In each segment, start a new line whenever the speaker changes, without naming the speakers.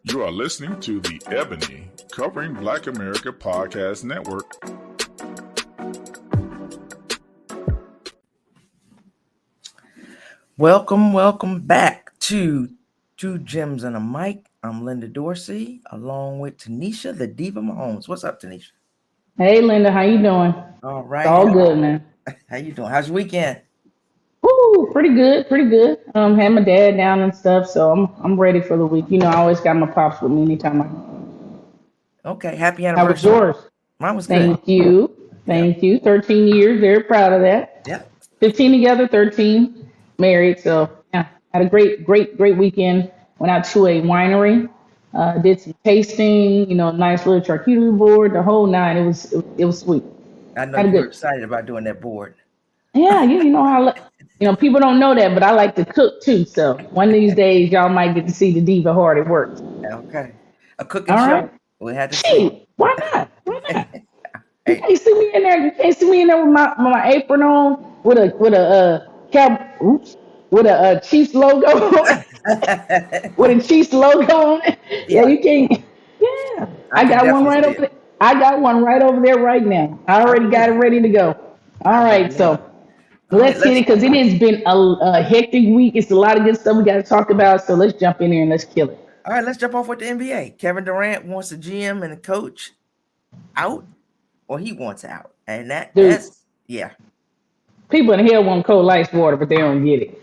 You are listening to the Ebony Covering Black America Podcast Network.
Welcome back to Two Gems and a Mic. I'm Linda Dorsey, along with Tanisha, the Diva Mahomes. What's up, Tanisha?
Hey Linda, how you doing?
All
It's
right.
all good, man.
How you doing? How's your weekend?
Woo, pretty good, pretty good. Had my dad down and stuff, so I'm ready for the week. You know, I always got my pops with me anytime I.
Okay. Happy
How was
anniversary.
yours?
Mine was good.
Thank you,
Yeah.
thank you. 13 years, very proud of that.
Yeah.
15 together, 13 married. So yeah, had a great weekend. Went out to a winery, did some tasting. You know, nice little charcuterie board, the whole nine. It was sweet.
I know
Had a
you were
good.
excited about doing that board.
Yeah, you know how people don't know that, but I like to cook too. So one of these days, y'all might get to see the diva hard at work.
Okay. A cooking
All
show.
right.
We had to see.
Gee, why not? Why not? You
Hey,
can't see me in there. You can't see me in there with my apron on with a with a Chiefs logo with a Chiefs logo on it. Yeah,
yeah,
you can't. Yeah,
I
I
can
got one
definitely
right
see
over
it.
there. I got one right over there right now. I
I
already got
believe
it
it.
ready to go.
I
All right,
believe it.
so.
All right,
Let's hit
let's
it because it has been a hectic week. It's a lot of good stuff we got to talk about. So let's jump in here and let's kill it.
let's jump off with the NBA. Kevin Durant wants the GM and the coach out, or he wants out, and
Dude,
that's yeah.
people in hell want cold ice water, but they don't get it.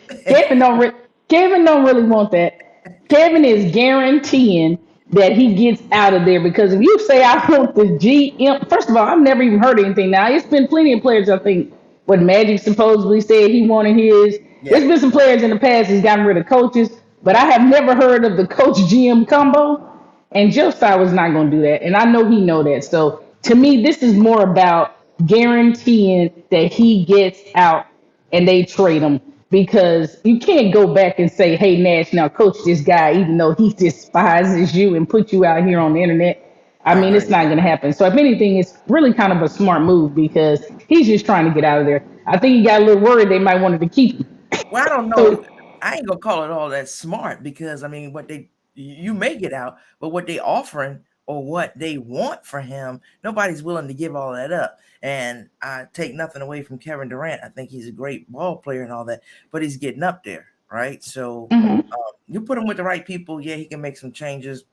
Kevin don't really want that. Kevin is guaranteeing that he gets out of there because if you say I want the GM, first of all, I've never even heard anything. Now it's been plenty of players. I think what Magic supposedly said he wanted his.
Yeah.
There's been some players in the past who's gotten rid of coaches, but I have never heard of the coach GM combo. And Josiah was not going to do that, and I know he know that. So to me, this is more about guaranteeing that he gets out and they trade him because you can't go back and say, "Hey Nash, now coach this guy," even though he despises you and put you out here on the internet. I
All
mean, it's
right.
not going to happen. So if anything, it's really kind of a smart move because he's just trying to get out of there. I think he got a little worried they might wanted to keep him.
Well, I don't know.
So
I ain't gonna call it all that smart because I mean, what they you may get out, but what they offering or what they want for him, nobody's willing to give all that up. And I take nothing away from Kevin Durant. I think he's a great ball player and all that, but he's getting up there, right? So
mhm.
you put him with the right people, yeah, he can make some changes.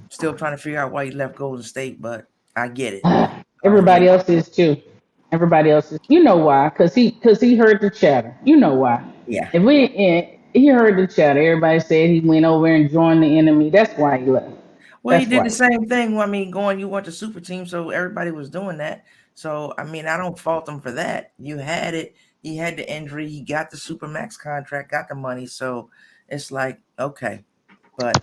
Still trying to figure out why he left Golden State, but I get it. Yeah,
Everybody else is too. Everybody else is. You know why? Cause he heard the chatter. You know why?
yeah.
If we he heard the chatter. Everybody said he went over and joined the enemy. That's why he left.
Well, he
That's
did the
why.
same thing. I mean, you went to super team, so everybody was doing that. So I mean, I don't fault him for that. You had it. He had the injury. He got the super max contract, got the money. So it's like okay, but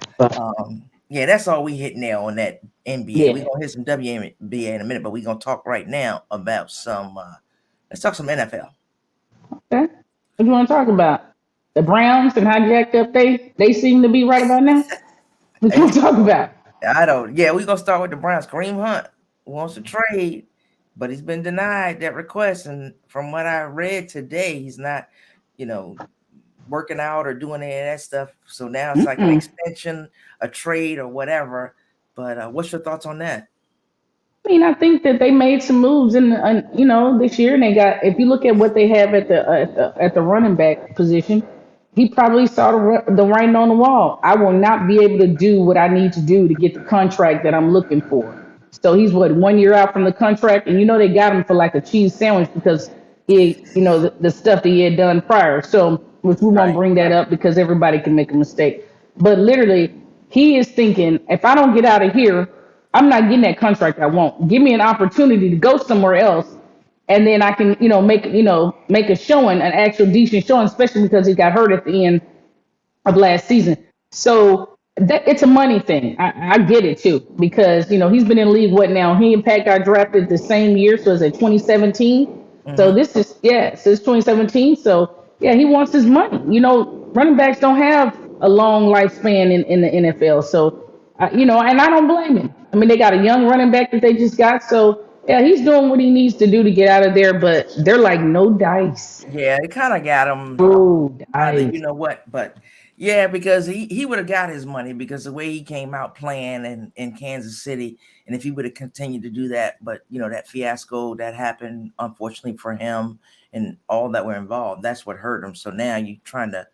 yeah, that's all we hit now on that NBA. We're
Yeah.
gonna hit some WNBA in a minute, but we're gonna talk right now about some. Let's talk some NFL.
Okay. What you want to talk about? The Browns and how jacked up they seem to be right about now. What you
Hey,
want to talk about?
I don't. Yeah, we're gonna start with the Browns. Kareem Hunt wants to trade, but he's been denied that request. And from what I read today, he's not, you know, working out or doing any of that stuff. So now it's like an
Mm-mm.
extension, a trade, or whatever. But what's your thoughts on that?
I mean, I think that they made some moves this year, and they got. If you look at what they have at the running back position, he probably saw the writing on the wall. I will not be able to do what I need to do to get the contract that I'm looking for. So he's what 1 year out from the contract, and they got him for like a cheese sandwich because the stuff that he had done prior. So which we won't
Right.
bring that up because everybody can make a mistake. But literally, he is thinking if I don't get out of here. I'm not getting that contract I want. Give me an opportunity to go somewhere else, and then I can, make a showing, an actual decent showing, especially because he got hurt at the end of last season. So it's a money thing. I get it too because he's been in the league what now? He and Pat got drafted the same year, so it's at 2017. So
Mm-hmm.
this is since 2017. So yeah, he wants his money. Running backs don't have a long lifespan in the NFL. So and I don't blame him. I mean, they got a young running back that they just got. So yeah, he's doing what he needs to do to get out of there. But they're like no dice,
Yeah, it kind of got him.
no
Either
dice.
you know what, but Yeah, because he would have got his money because the way he came out playing in Kansas City, and if he would have continued to do that, but that fiasco that happened, unfortunately for him and all that were involved, that's what hurt him. So now you're trying to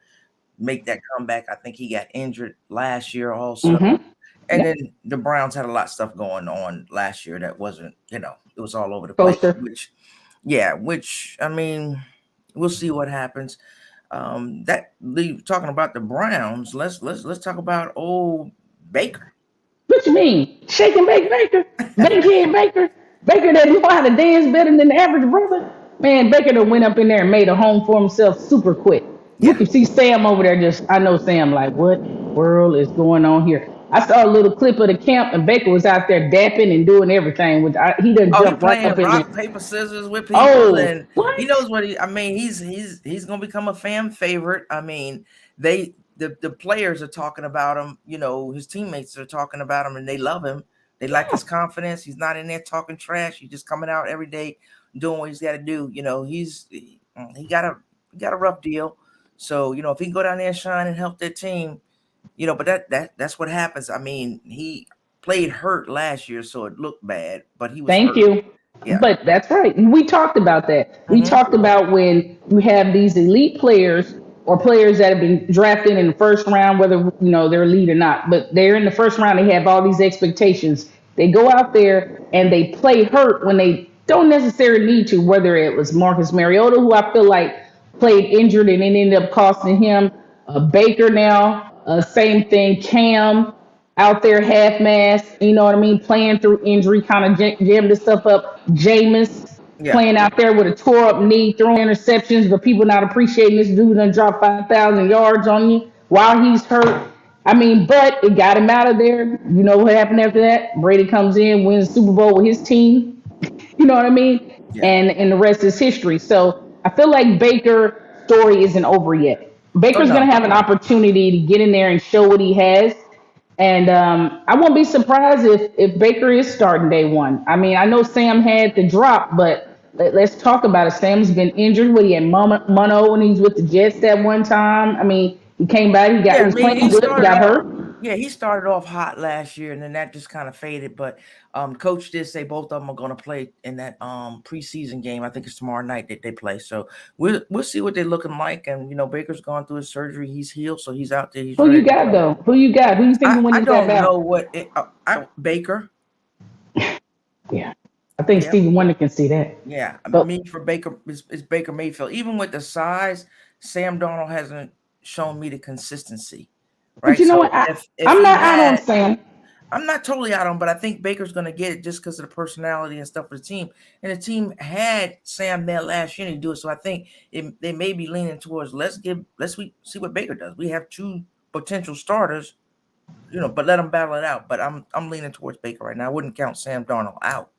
make that comeback. I think he got injured last year also,
Mm-hmm.
and
Yeah.
then the Browns had a lot of stuff going on last year that wasn't, it was all over the place.
Poster.
Which I mean, we'll see what happens. That leave talking about the Browns. Let's talk about old Baker.
What you mean? Shake and bake Baker? Bankhead Baker? Baker that know how to dance better than the average brother? Man, Baker that went up in there and made a home for himself super quick. You
Yeah.
can see Sam over there just, I know Sam like, what world is going on here? I saw a little clip of the camp and Baker was out there dapping and doing everything. He done
Oh, he
jumped right
playing
up in there.
rock paper scissors with people,
Oh,
and he
what?
knows what he. I mean, he's gonna become a fan favorite. I mean, the players are talking about him. His teammates are talking about him, and they love him. They like
Yeah.
his confidence. He's not in there talking trash. He's just coming out every day, doing what he's got to do. He got a rough deal. So if he can go down there and shine and help their team, but that's what happens. I mean, he played hurt last year, so it looked bad, but he was
Thank
hurt.
you.
Yeah.
But that's right. We talked about that. We
Hmm.
talked about when you have these elite players or players that have been drafted in the first round, whether they're elite or not, but they're in the first round. They have all these expectations. They go out there and they play hurt when they don't necessarily need to. Whether it was Marcus Mariota, who I feel like played injured and it ended up costing him. Baker now, same thing. Cam out there half mast, you know what I mean, playing through injury, kind of jammed this stuff up. Jameis
Yeah.
playing out there with a tore up knee, throwing interceptions, but people not appreciating this dude done drop 5,000 yards on you while he's hurt. I mean, but it got him out of there. You know what happened after that? Brady comes in, wins the Super Bowl with his team. You know what I mean?
Yeah.
And the rest is history. So I feel like Baker's story isn't over yet.
Oh
Baker's
no.
going to have an opportunity to get in there and show what he has. And I won't be surprised if Baker is starting day one. I mean, I know Sam had the drop, but let's talk about it. Sam's been injured. What he had mono when he was with the Jets that one time. I mean, he came back. He
Yeah, I
was
mean,
playing
he
good. He
started
got
off.
hurt.
Yeah, he started off hot last year, and then that just kind of faded. But coach did say both of them are going to play in that preseason game. I think it's tomorrow night that they play. So we'll see what they're looking like. And Baker's gone through his surgery. He's healed, so he's out there. He's
Who you
ready to
got
go.
though? Who you got? Who you
I
thinking
I
winning that
don't know
battle?
what Baker.
Yeah, I think
Yeah,
Stevie Wonder can see that.
yeah.
But
Me for Baker is Baker Mayfield. Even with the size, Sam Darnold hasn't shown me the consistency.
but
Right.
you know what?
So if
I'm
he
not out on
had
Sam.
I'm not totally out on, but I think Baker's going to get it just because of the personality and stuff for the team. And the team had Sam there last year to do it, so I think they may be leaning towards let's see what Baker does. We have two potential starters, but let them battle it out. But I'm leaning towards Baker right now. I wouldn't count Sam Darnold out.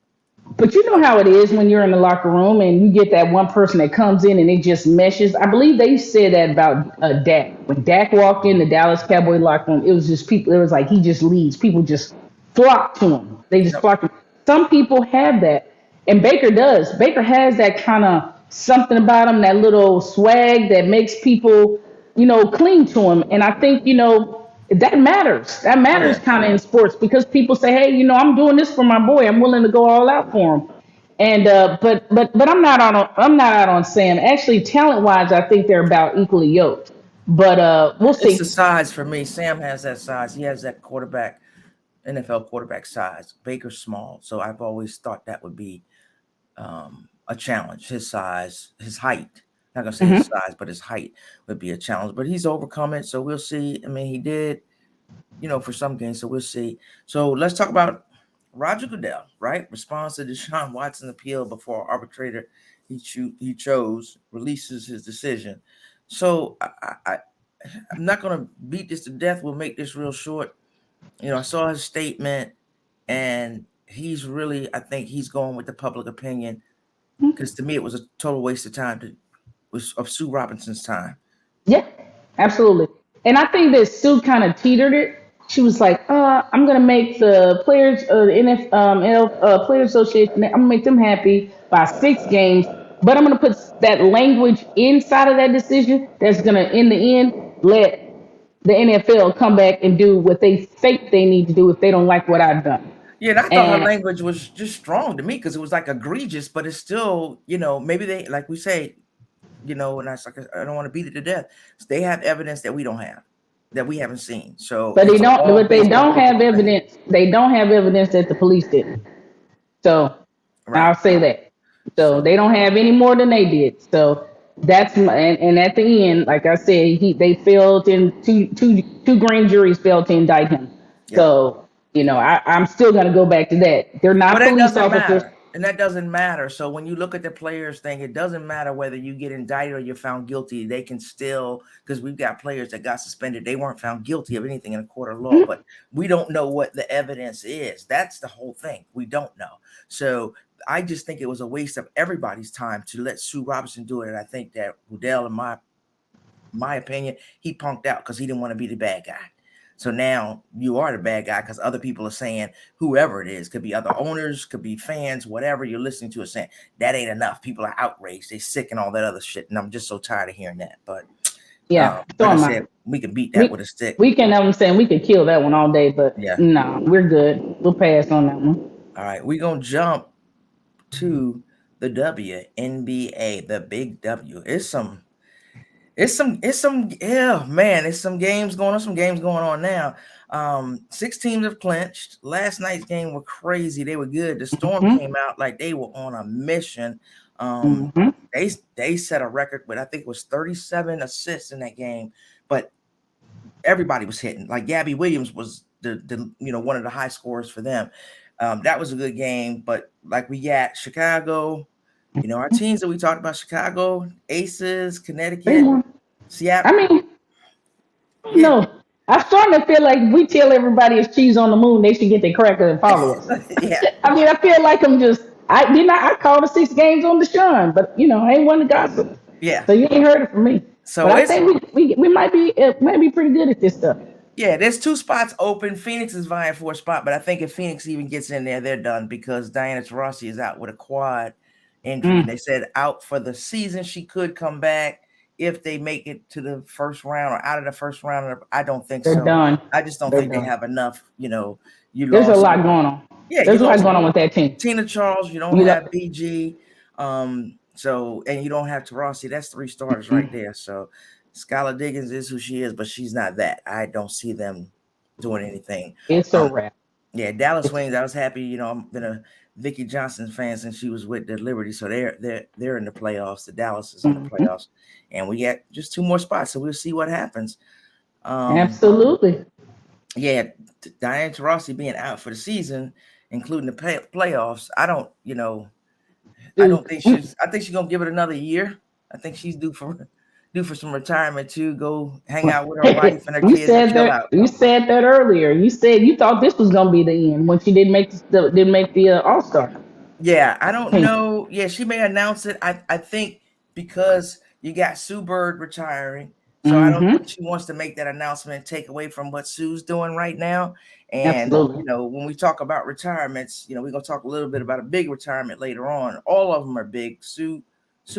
But you know how it is when you're in the locker room and you get that one person that comes in and it just meshes. I believe they said that about Dak. When Dak walked in the Dallas Cowboy locker room, it was just people. It was like he just leads. People just flock to him. They just
Yep.
flock to him. Some people have that, and Baker does. Baker has that kind of something about him, that little swag that makes people, cling to him. And I think that matters. That
Oh
matters
yeah.
kind of in sports because people say, hey, I'm doing this for my boy. I'm willing to go all out for him. And but I'm not out on Sam. Actually, talent wise, I think they're about equally yoked. But we'll
It's the
see.
size for me. Sam has that size. He has that NFL quarterback size. Baker's small, so I've always thought that would be a challenge. His size, his height. Not gonna say his
Hmm.
size, but his height would be a challenge. But he's overcome it, so we'll see. I mean, he did, for some games, so we'll see. So let's talk about Roger Goodell, right? Responds to Deshaun Watson appeal before arbitrator he chose releases his decision. So I'm not gonna beat this to death. We'll make this real short. I saw his statement, and he's really, I think he's going with the public opinion because to me it was a total waste of time was of Sue Robinson's time.
Yeah, absolutely. And I think that Sue kind of teetered it. She was like, I'm gonna make the players, the NFL Players Association, I'm gonna make them happy by 6 games, but I'm gonna put that language inside of that decision that's gonna, in the end, let the NFL come back and do what they think they need to do if they don't like what I've done.
Yeah, and I thought her
And
language was just strong to me because it was like egregious, but it's still, maybe they, like we say, and I was like, I don't want to beat it to death. They have evidence that we don't have, that we haven't seen. So
but they
it's
don't.
all
But they
based on
don't
what
have
they're saying.
evidence. They don't have evidence that the police didn't. So
Right.
I'll say that. So they don't have any more than they did. So that's and at the end, like I said, they failed in two grand juries failed to indict him.
Yep.
So I'm still gonna go back to that. They're
But
not
that
police
doesn't
officers.
matter. And that doesn't matter. So when you look at the players thing, it doesn't matter whether you get indicted or you're found guilty. They can still, because we've got players that got suspended. They weren't found guilty of anything in a court of law,
Mhm.
but we don't know what the evidence is. That's the whole thing. We don't know. So I just think it was a waste of everybody's time to let Sue Robinson do it. And I think that Goodell, in my opinion, he punked out because he didn't want to be the bad guy. So now you are the bad guy because other people are saying, whoever it is, could be other owners, could be fans, whatever you're listening to, is saying that ain't enough. People are outraged, they sick and all that other shit. And I'm just so tired of hearing that. But
Yeah. So
like I
am
said,
I.
we can beat that with a stick.
We can. I'm saying we could kill that one all day, but
Yeah.
no, we're good. We'll pass on that one.
All right, we're gonna jump to the WNBA, the big W. It's some yeah, man, it's some games going on now. 6 teams have clinched. Last night's game were crazy. They were good. The Storm came out like they were on a mission. They set a record with, I think it was 37 assists in that game, but everybody was hitting. Like Gabby Williams was the one of the high scorers for them. That was a good game, but like we got Chicago, our teams that we talked about: Chicago, Aces, Connecticut, Seattle.
I mean, no, I'm starting to feel like we tell everybody it's cheese on the moon. They should get their cracker and follow us.
Yeah.
I mean, I feel like I called the 6 games on the Sean, but I ain't one to gossip.
Yeah.
So you ain't heard it from me.
So
but I think we might be pretty good at this stuff.
Yeah, there's 2 spots open. Phoenix is vying for a spot, but I think if Phoenix even gets in there, they're done because Diana Taurasi is out with a quad injury. They said out for the season. She could come back if they make it to the first round or out of the first round. I don't think
They're
so.
done.
I just don't think they have enough.
There's a lot going on.
Yeah,
there's a lot going on with that team.
Tina Charles, you don't have BG. So, and you don't have Taurasi. That's 3 starters right there. So Skylar Diggins is who she is, but she's not that. I don't see them doing anything.
It's so rap.
Yeah, Dallas Wings. I was happy. I've been a Vicky Johnson fan since she was with the Liberty, so they're in the playoffs. The Dallas is in the playoffs, and we got just 2 more spots, so we'll see what happens.
Absolutely.
Yeah, Diana Taurasi being out for the season, including the playoffs. I don't think she's. I think she's gonna give it another year. I think she's due for some retirement too. Go hang out with her wife and her kids and chill out.
You said that earlier. You said you thought this was gonna be the end when she didn't make the All-Star.
Yeah, I don't know. Yeah, she may announce it. I think because you got Sue Bird retiring, so I don't think she wants to make that announcement and take away from what Sue's doing right now. And when we talk about retirements, we're gonna talk a little bit about a big retirement later on. All of them are big. Sue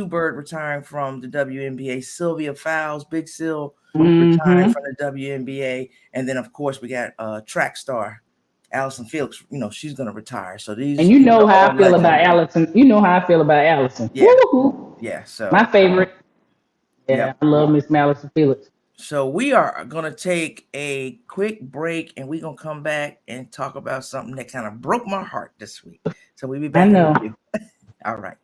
Bird retiring from the WNBA, Sylvia Fowles, Big Sil retiring from the WNBA, and then of course we got track star Allison Felix. She's gonna retire. So these,
and how I feel about Allison. You know how I feel about Allison.
Yeah,
Woo-hoo.
Yeah. So
my favorite. Yeah, I love Miss Allison Felix.
So we are going to take a quick break, and we're going to come back and talk about something that kind of broke my heart this week. So we'll be back.
I know.
With you. All right.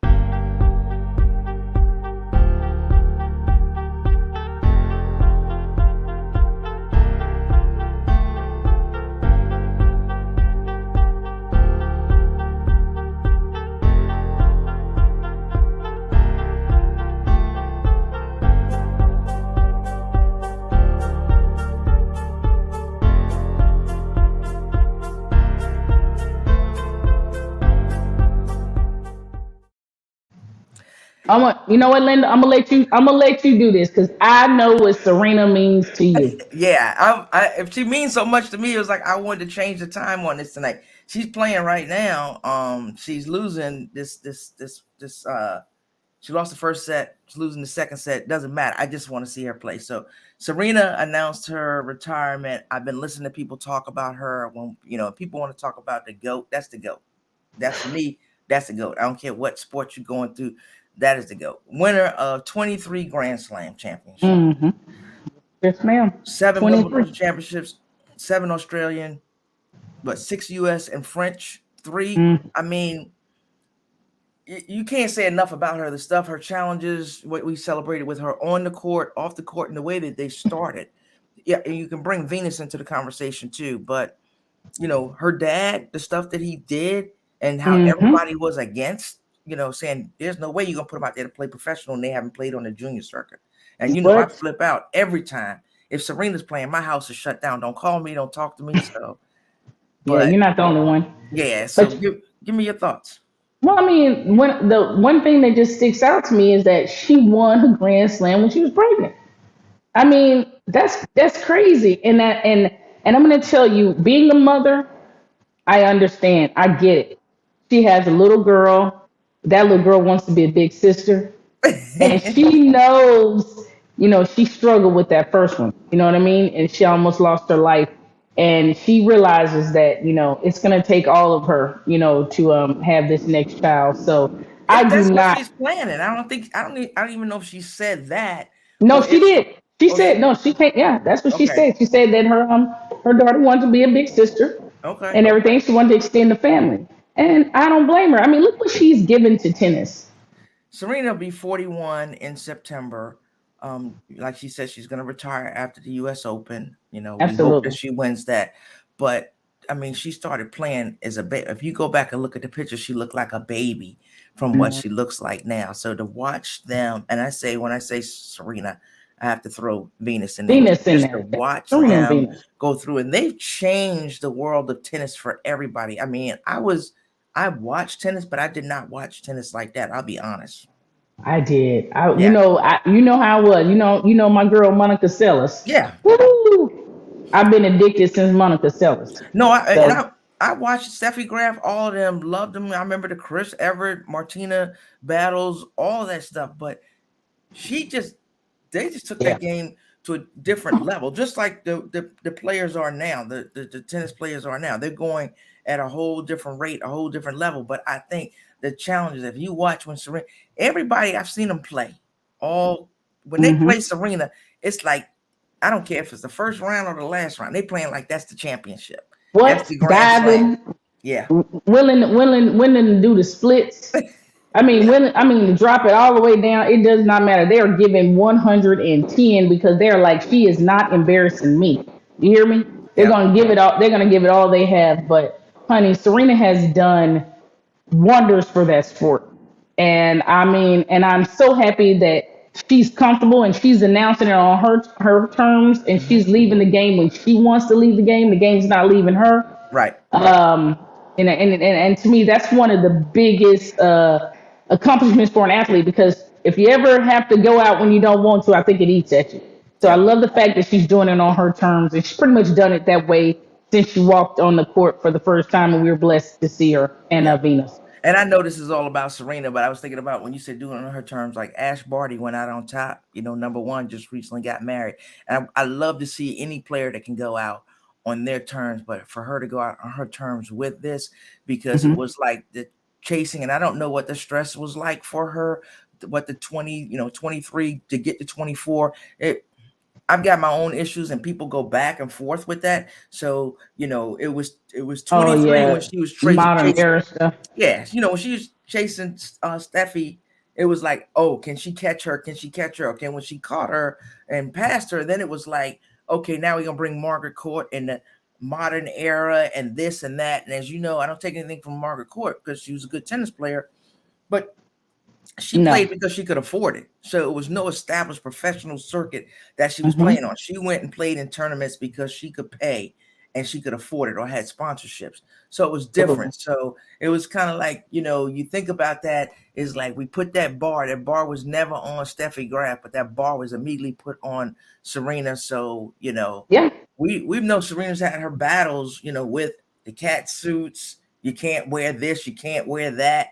You know what, Linda? I'm gonna let you do this because I know what Serena means to you.
Yeah, if she means so much to me, it was like I wanted to change the time on this tonight. She's playing right now. She's losing this She lost the first set. She's losing the second set. Doesn't matter. I just want to see her play. So Serena announced her retirement. I've been listening to people talk about her. When people want to talk about the GOAT, that's the GOAT. That's for me. That's the GOAT. I don't care what sport you're going through. That is the GOAT. Winner of 23 Grand Slam championships.
Mm-hmm. Yes, ma'am.
7 Wimbledon championships, 7 Australian, but 6 US and French, 3. I mean, you can't say enough about her. The stuff, her challenges, what we celebrated with her on the court, off the court, and the way that they started. Yeah, and you can bring Venus into the conversation too. But her dad, the stuff that he did, and how everybody was against, saying there's no way you're gonna put them out there to play professional, and they haven't played on the junior circuit. And I flip out every time. If Serena's playing, my house is shut down. Don't call me, don't talk to me. So,
but you're not the only one.
Yeah. So give me your thoughts.
Well, I mean, the one thing that just sticks out to me is that she won her Grand Slam when she was pregnant. I mean, that's crazy. And I'm going to tell you, being a mother, I understand. I get it. She has a little girl. That little girl wants to be a big sister. And she knows, she struggled with that first one. You know what I mean? And she almost lost her life. And she realizes that, it's going to take all of her, to have this next child. So
that's what she's planning. I don't even know if she said that.
No, she did. She said, no, she can't. Yeah, that's what she said. She said that her daughter wanted to be a big sister.
Okay.
And everything. She wanted to extend the family. And I don't blame her. I mean, look what she's given to tennis.
Serena will be 41 in September. Like she said, she's going to retire after the U.S. Open.
Absolutely.
We hope that she wins that. But I mean, she started playing as a baby. If you go back and look at the picture, she looked like a baby from what she looks like now. So to watch them, and when I say Serena, I have to throw Venus in there. To watch them go through, and they've changed the world of tennis for everybody. I mean, I watched tennis, but I did not watch tennis like that. I'll be honest.
I did. You know how I was. You know my girl Monica Seles.
Yeah.
Woo! I've been addicted since Monica Seles.
No, I watched Steffi Graf, all of them, loved them. I remember the Chris Everett, Martina battles, all of that stuff. But they just took that game to a different level, just like the players are now, the tennis players are now. They're going at a whole different rate, a whole different level. But I think the challenges, if you watch when Serena, everybody I've seen them play, when they play Serena, it's like, I don't care if it's the first round or the last round, they playing like that's the championship.
What? Diving?
Yeah.
Willing to do the splits. I mean, to drop it all the way down, it does not matter. They are giving 110 because they're like, she is not embarrassing me. You hear me? They're gonna give it all. They're gonna give it all they have. But honey, Serena has done wonders for that sport, and I'm so happy that she's comfortable and she's announcing it on her terms, and she's leaving the game when she wants to leave the game. The game's not leaving her.
Right.
And to me, that's one of the biggest accomplishments for an athlete, because if you ever have to go out when you don't want to, I think it eats at you. So I love the fact that she's doing it on her terms, and she's pretty much done it that way since she walked on the court for the first time, and we were blessed to see her and Venus.
And I know this is all about Serena, but I was thinking about when you said doing it on her terms, like Ash Barty went out on top, number one, just recently got married. And I love to see any player that can go out on their terms, but for her to go out on her terms with this, because it was like the chasing, and I don't know what the stress was like for her, what the 23 to get to 24. I've got my own issues, and people go back and forth with that. So, it was 23 when she was
modern era stuff.
Yeah, when she was chasing Steffi, it was like, oh, can she catch her? Can she catch her? Okay, when she caught her and passed her, then it was like, okay, now we're gonna bring Margaret Court in the modern era and this and that. And as you know, I don't take anything from Margaret Court because she was a good tennis player, but she played because she could afford it. So it was no established professional circuit that she was playing on. She went and played in tournaments because she could pay and she could afford it or had sponsorships. So it was different. So it was kind of like, you think about that, is like we put that bar was never on Steffi Graf, but that bar was immediately put on Serena. So, we've known Serena's had her battles, with the cat suits. You can't wear this, you can't wear that.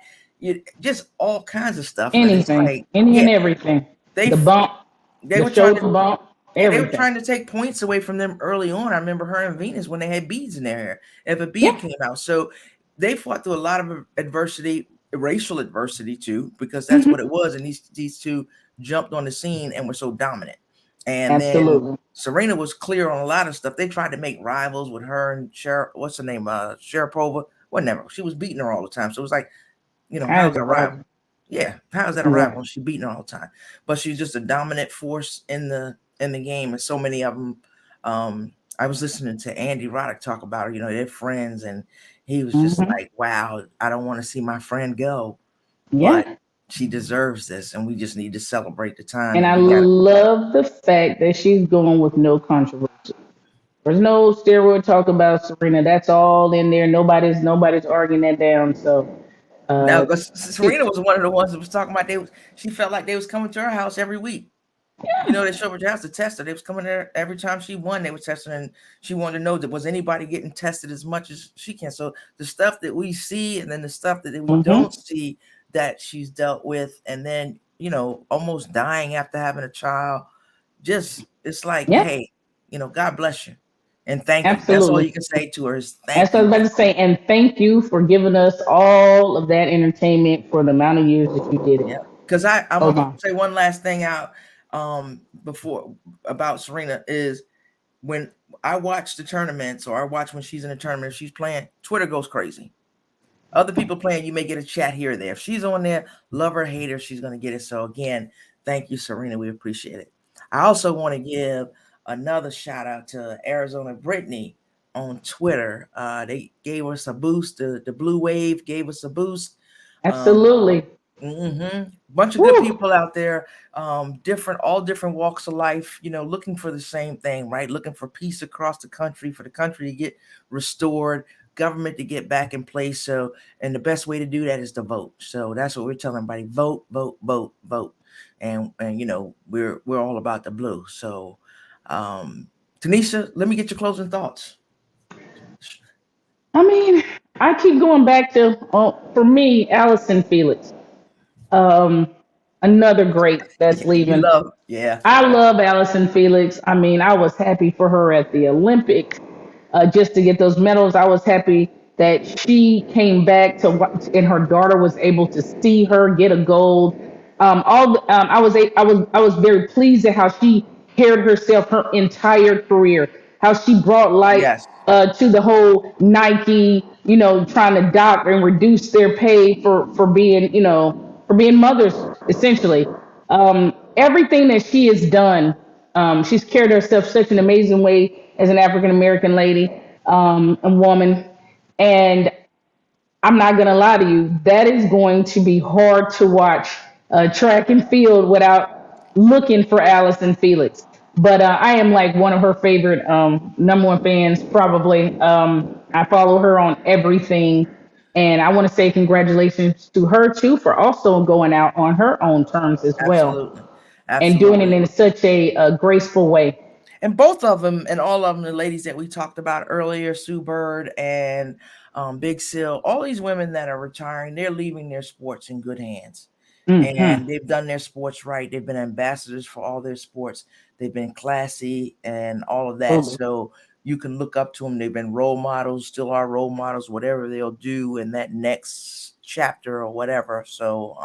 just all kinds of stuff. And it's
Anything,
like,
any
yeah,
and everything.
they
The bump,
they
the
were trying to,
shoulder bump,
yeah, they were
everything.
trying to take points away from them early on. I remember her and Venus when they had beads in their hair, if a bead
Yeah.
came out. So they fought through a lot of adversity, racial adversity too, because that's
Hmm.
what it was. And these two jumped on the scene and were so dominant. And then
Absolutely.
Serena was clear on a lot of stuff. They tried to make rivals with her and what's her name? Sharapova. Whatever. She was beating her all the time. So it was like,
As
how's
a
that a rival?
rival.
Yeah, how's that a
Yeah.
rival? She beating her all the time, but she's just a dominant force in the game, and so many of them. I was listening to Andy Roddick talk about her. They're friends, and he was just
Hmm.
like, "Wow, I don't want to see my friend go, but
Yeah.
she deserves this, and we just need to celebrate the time
And
that
I
we got."
love the fact that she's going with no controversy. There's no steroid talk about Serena. That's all in there. Nobody's arguing that down. So
Now,
uh
because Serena was one of the ones that was talking about she felt like they was coming to her house every week. They showed up at your house to test her. They was coming there every time she won. They were testing her, and she wanted to know that was anybody getting tested as much as she can. So the stuff that we see, and then the stuff that we
hmm
don't see that she's dealt with, and then almost dying after having a child. Just it's like,
yeah,
hey, God bless you, and thank you. That's all
absolutely.
you can say to her is
That's
thank
what I
you.
was about to say. And thank you for giving us all of that entertainment for the amount of years that you did it.
Yeah, because I'm
Hold
gonna
on.
say one last thing out before about Serena is when I watch the tournaments or I watch when she's in a tournament, if she's playing, Twitter goes crazy. Other people playing, you may get a chat here or there. If she's on there, love her, hate her, she's going to get it. So again, thank you, Serena. We appreciate it. I also want to give another shout out to Arizona Brittany on Twitter. They gave us a boost. The Blue Wave gave us a boost. Um,
Absolutely.
Bunch of good
Woo.
people out there, all different walks of life, looking for the same thing, right? Looking for peace across the country, for the country to get restored, government to get back in place. So, and the best way to do that is to vote. So that's what we're telling everybody: vote, vote, vote, vote. And we're all about the blue. So, Tanisha, let me get your closing thoughts.
I mean, I keep going back to for me, Allison Felix. Um, Another great that's
You
leaving.
love, yeah,
I love Allison Felix. I mean, I was happy for her at the Olympics just to get those medals. I was happy that she came back to watch, and her daughter was able to see her get a gold. I was very pleased at how she carried herself her entire career. How she brought light
yes,
to the whole Nike, trying to dock and reduce their pay for being, for being mothers essentially. Everything that she has done, she's carried herself such an amazing way as an African American lady, and woman. And I'm not going to lie to you, that is going to be hard to watch track and field without looking for Allison Felix. But I am like one of her favorite number one fans, probably. I follow her on everything. And I want to say congratulations to her too for also going out on her own terms as well
absolutely,
and doing it
absolutely.
in such a graceful way.
And both of them and all of them, the ladies that we talked about earlier, Sue Bird and Big Sil, all these women that are retiring, they're leaving their sports in good hands.
Hmm.
And they've done their sports right. They've been ambassadors for all their sports. They've been classy and all of that.
Absolutely.
So you can look up to them. They've been role models, still are role models, whatever they'll do in that next chapter or whatever. So,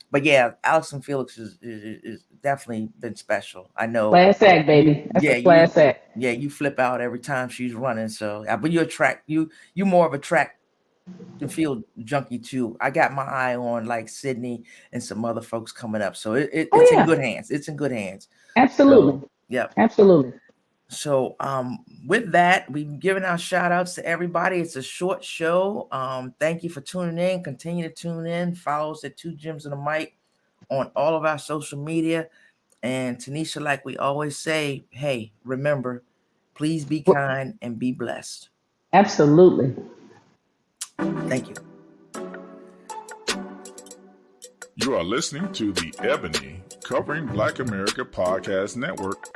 but yeah, Allison Felix is definitely been special. I know
Class act, baby. That's a class act.
you flip out every time she's running. So, but you more of a track and field junkie too. I got my eye on like Sydney and some other folks coming up. So
Oh
it's in good
yeah,
hands. It's in good hands. So,
absolutely,
yep.
absolutely.
So with that, we've given our shout outs to everybody. It's a short show. Thank you for tuning in. Continue to tune in. Follow us at Two Gyms and a Mic on all of our social media. And Tanisha, like we always say, hey, remember, please be kind and be blessed.
Absolutely.
Thank you.
You are listening to the Ebony Covering Black America Podcast Network